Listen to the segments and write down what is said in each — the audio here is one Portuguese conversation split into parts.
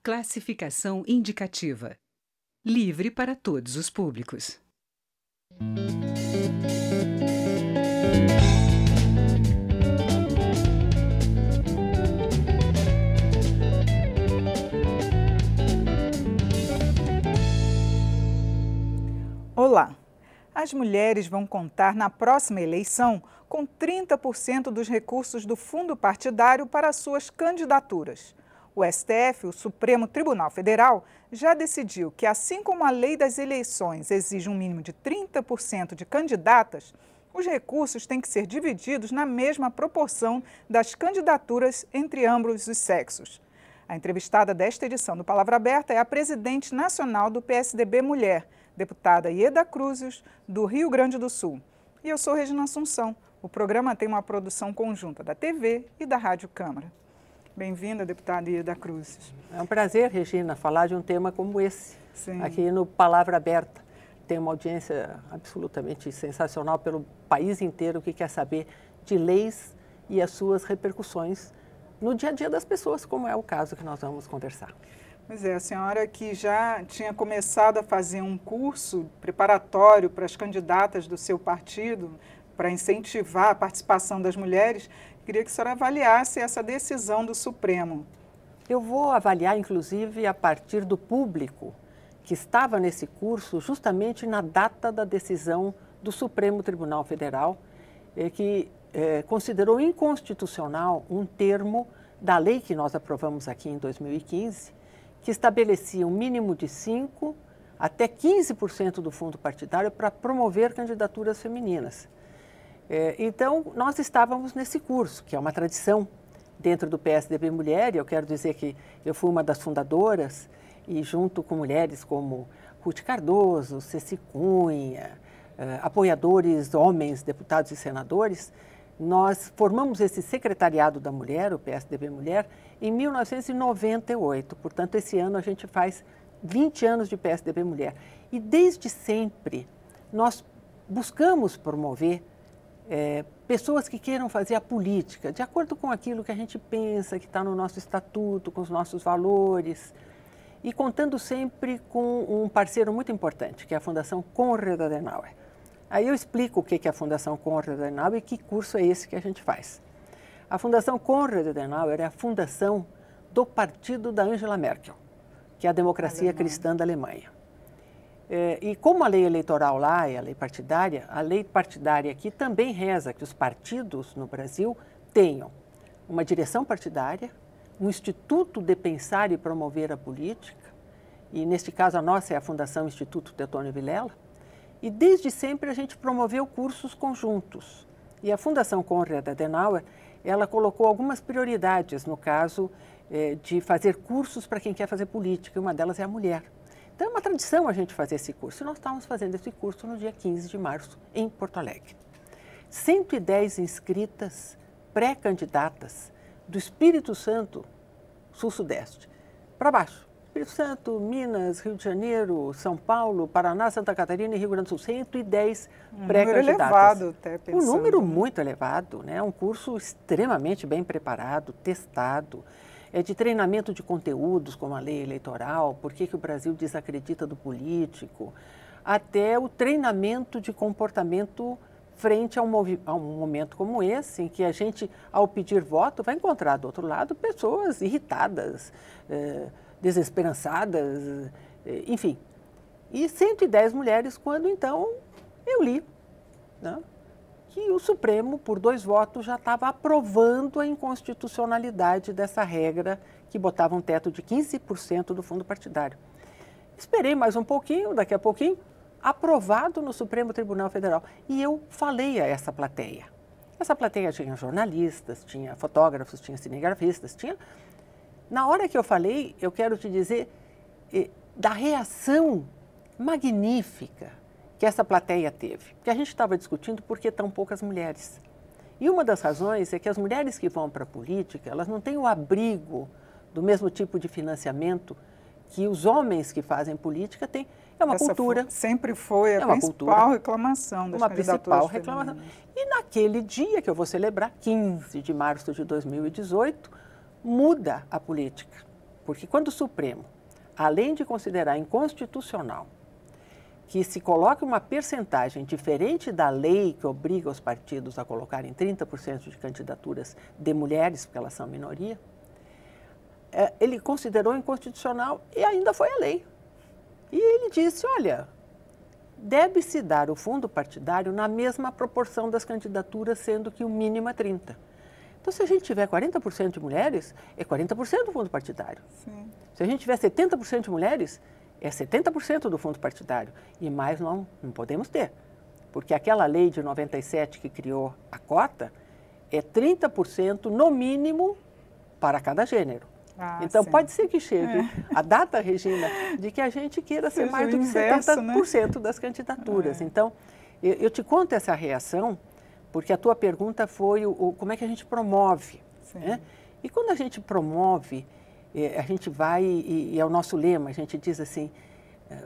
Classificação indicativa. Livre para todos os públicos. Olá! As mulheres vão contar na próxima eleição com 30% dos recursos do fundo partidário para suas candidaturas. O STF, o Supremo Tribunal Federal, já decidiu que, assim como a lei das eleições exige um mínimo de 30% de candidatas, os recursos têm que ser divididos na mesma proporção das candidaturas entre ambos os sexos. A entrevistada desta edição do Palavra Aberta é a presidente nacional do PSDB Mulher, deputada Ieda Cruzes, do Rio Grande do Sul. E eu sou Regina Assunção. O programa tem uma produção conjunta da TV e da Rádio Câmara. Bem-vinda, deputada Ieda Cruzes. É um prazer, Regina, falar de um tema como esse, Sim. Aqui no Palavra Aberta. Tem uma audiência absolutamente sensacional pelo país inteiro que quer saber de leis e as suas repercussões no dia a dia das pessoas, como é o caso que nós vamos conversar. Pois é, a senhora que já tinha começado a fazer um curso preparatório para as candidatas do seu partido, para incentivar a participação das mulheres, queria que a senhora avaliasse essa decisão do Supremo. Eu vou avaliar, inclusive, a partir do público que estava nesse curso justamente na data da decisão do Supremo Tribunal Federal, que considerou inconstitucional um termo da lei que nós aprovamos aqui em 2015, que estabelecia um mínimo de 5% até 15% do fundo partidário para promover candidaturas femininas. Então, nós estávamos nesse curso, que é uma tradição dentro do PSDB Mulher, e eu quero dizer que eu fui uma das fundadoras, e junto com mulheres como Ruth Cardoso, Ceci Cunha, apoiadores, homens, deputados e senadores, nós formamos esse secretariado da mulher, o PSDB Mulher, em 1998. Portanto, esse ano a gente faz 20 anos de PSDB Mulher. E desde sempre nós buscamos promover pessoas que queiram fazer a política de acordo com aquilo que a gente pensa, que está no nosso estatuto, com os nossos valores, e contando sempre com um parceiro muito importante, que é a Fundação Konrad Adenauer. Aí eu explico o que é a Fundação Konrad Adenauer e que curso é esse que a gente faz. A Fundação Konrad Adenauer é a fundação do partido da Angela Merkel, que é a democracia cristã da Alemanha. E como a lei eleitoral lá é a lei partidária aqui também reza que os partidos no Brasil tenham uma direção partidária, um instituto de pensar e promover a política, e neste caso a nossa é a Fundação Instituto Teotônio Vilela, e desde sempre a gente promoveu cursos conjuntos. E a Fundação Konrad Adenauer, ela colocou algumas prioridades no caso de fazer cursos para quem quer fazer política, e uma delas é a mulher. Então é uma tradição a gente fazer esse curso, e nós estávamos fazendo esse curso no dia 15 de março, em Porto Alegre. 110 inscritas pré-candidatas do Espírito Santo, Sul-Sudeste, para baixo. Espírito Santo, Minas, Rio de Janeiro, São Paulo, Paraná, Santa Catarina e Rio Grande do Sul, 110 pré-candidatas. Número elevado, até pensando. Um número muito elevado, né? Um curso extremamente bem preparado, testado, de treinamento de conteúdos, como a lei eleitoral, por que o Brasil desacredita do político, até o treinamento de comportamento frente a um momento como esse, em que a gente, ao pedir voto, vai encontrar do outro lado pessoas irritadas, desesperançadas, enfim. E 110 mulheres, quando então eu li, né, que o Supremo, por 2 votos, já estava aprovando a inconstitucionalidade dessa regra que botava um teto de 15% do fundo partidário. Esperei mais um pouquinho, daqui a pouquinho, aprovado no Supremo Tribunal Federal. E eu falei a essa plateia. Essa plateia tinha jornalistas, tinha fotógrafos, tinha cinegrafistas, tinha... Na hora que eu falei, eu quero te dizer da reação magnífica que essa plateia teve. Que a gente estava discutindo por que tão poucas mulheres. E uma das razões é que as mulheres que vão para a política, elas não têm o abrigo do mesmo tipo de financiamento que os homens que fazem política têm. É uma cultura. Sempre foi a principal reclamação das candidaturas femininas. E naquele dia que eu vou celebrar, 15 de março de 2018, muda a política. Porque quando o Supremo, além de considerar inconstitucional que se coloque uma percentagem diferente da lei que obriga os partidos a colocarem 30% de candidaturas de mulheres, porque elas são minoria, ele considerou inconstitucional e ainda foi a lei. E ele disse, olha, deve-se dar o fundo partidário na mesma proporção das candidaturas, sendo que o mínimo é 30%. Então, se a gente tiver 40% de mulheres, é 40% do fundo partidário. Sim. Se a gente tiver 70% de mulheres, é 70% do fundo partidário. E mais não podemos ter. Porque aquela lei de 97 que criou a cota é 30% no mínimo para cada gênero. Então, sim, pode ser que chegue a data, Regina, de que a gente queira ser mais do que 70% das candidaturas. Então, eu te conto essa reação, porque a tua pergunta foi como é que a gente promove. Né? E quando a gente promove, a gente vai, e é o nosso lema, a gente diz assim,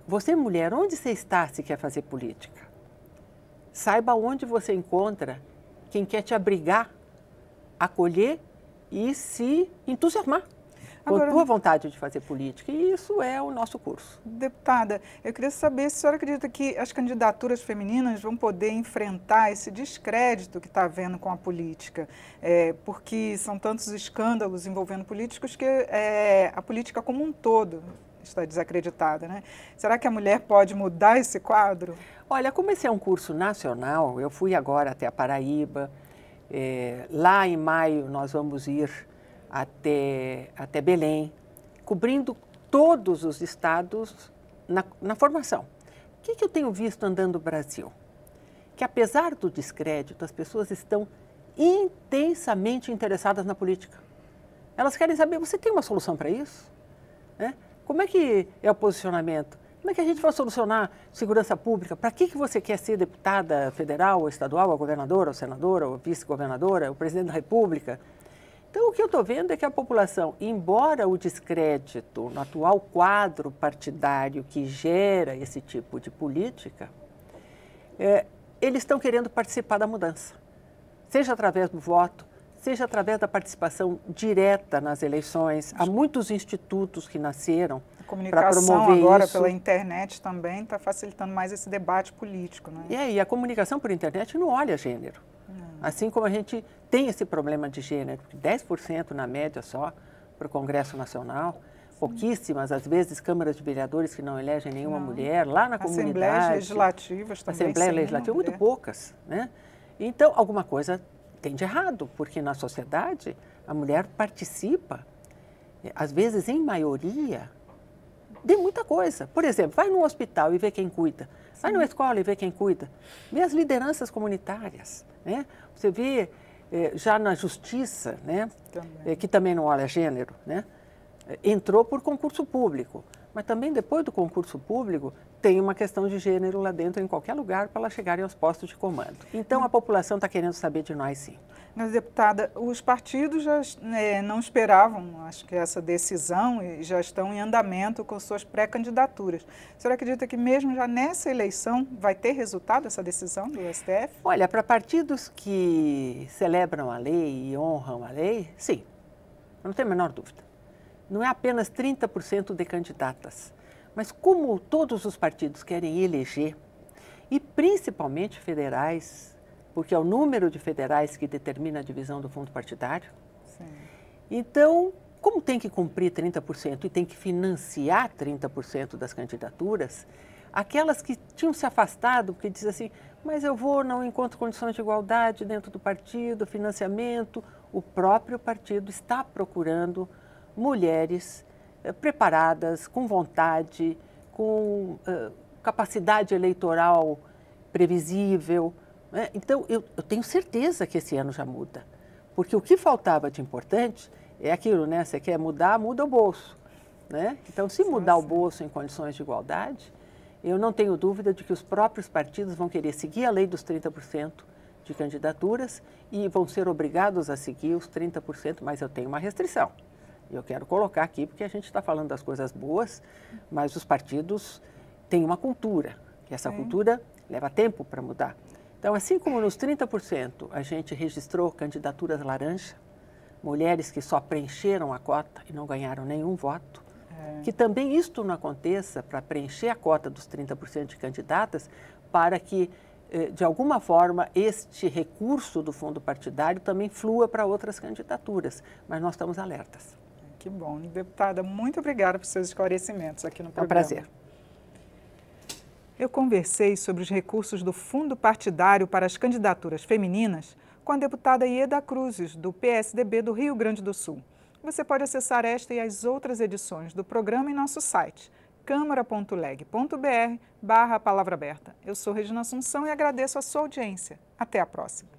você mulher, onde você está se quer fazer política? Saiba onde você encontra quem quer te abrigar, acolher e se entusiasmar com a tua vontade de fazer política. E isso é o nosso curso. Deputada, eu queria saber se a senhora acredita que as candidaturas femininas vão poder enfrentar esse descrédito que está havendo com a política, porque são tantos escândalos envolvendo políticos que a política como um todo está desacreditada, né? Será que a mulher pode mudar esse quadro? Olha, como esse é um curso nacional, eu fui agora até a Paraíba, lá em maio nós vamos ir até Belém, cobrindo todos os estados na formação. O que eu tenho visto andando no Brasil? Que apesar do descrédito, as pessoas estão intensamente interessadas na política. Elas querem saber, você tem uma solução para isso? Né? Como é que é o posicionamento? Como é que a gente vai solucionar segurança pública? Para que você quer ser deputada federal, ou estadual, ou governadora, ou senadora, ou vice-governadora, ou presidente da República? Então, o que eu estou vendo é que a população, embora o descrédito no atual quadro partidário que gera esse tipo de política, eles estão querendo participar da mudança, seja através do voto, seja através da participação direta nas eleições. Há muitos institutos que nasceram para promover isso. A comunicação agora pela internet também está facilitando mais esse debate político, né? E a comunicação por internet não olha gênero. Assim como a gente tem esse problema de gênero, 10% na média só para o Congresso Nacional, pouquíssimas, às vezes, câmaras de vereadores que não elegem nenhuma mulher, lá na comunidade. Assembleias legislativas também. Assembleia legislativa, muito poucas, né? Então, alguma coisa tem de errado, porque na sociedade a mulher participa, às vezes em maioria, de muita coisa. Por exemplo, vai num hospital e vê quem cuida. Vai numa escola e vê quem cuida. Vê as lideranças comunitárias, né? Você vê já na justiça, né? Que também não olha gênero, né? Entrou por concurso público, mas também depois do concurso público tem uma questão de gênero lá dentro, em qualquer lugar, para elas chegarem aos postos de comando. Então, a população está querendo saber de nós, sim. Mas, deputada, os partidos já não esperavam, acho que essa decisão e já estão em andamento com suas pré-candidaturas. A senhora acredita que mesmo já nessa eleição vai ter resultado essa decisão do STF? Olha, para partidos que celebram a lei e honram a lei, sim, não tem a menor dúvida. Não é apenas 30% de candidatas, mas como todos os partidos querem eleger, e principalmente federais, porque é o número de federais que determina a divisão do fundo partidário. Sim. Então, como tem que cumprir 30% e tem que financiar 30% das candidaturas, aquelas que tinham se afastado, porque dizem assim, mas eu não encontro condições de igualdade dentro do partido, financiamento, o próprio partido está procurando mulheres preparadas, com vontade, com capacidade eleitoral previsível. Né? Então, eu tenho certeza que esse ano já muda. Porque o que faltava de importante é aquilo, né? Você quer mudar, muda o bolso. Né? Então, se mudar o bolso em condições de igualdade, eu não tenho dúvida de que os próprios partidos vão querer seguir a lei dos 30% de candidaturas e vão ser obrigados a seguir os 30%, mas eu tenho uma restrição. Eu quero colocar aqui, porque a gente está falando das coisas boas, mas os partidos têm uma cultura, e essa cultura leva tempo para mudar. Então, assim como nos 30% a gente registrou candidaturas laranja, mulheres que só preencheram a cota e não ganharam nenhum voto. Que também isto não aconteça para preencher a cota dos 30% de candidatas, para que, de alguma forma, este recurso do fundo partidário também flua para outras candidaturas. Mas nós estamos alertas. Que bom. Deputada, muito obrigada por seus esclarecimentos aqui no programa. É um prazer. Eu conversei sobre os recursos do fundo partidário para as candidaturas femininas com a deputada Ieda Cruzes, do PSDB do Rio Grande do Sul. Você pode acessar esta e as outras edições do programa em nosso site, câmara.leg.br/palavra aberta. Eu sou Regina Assunção e agradeço a sua audiência. Até a próxima.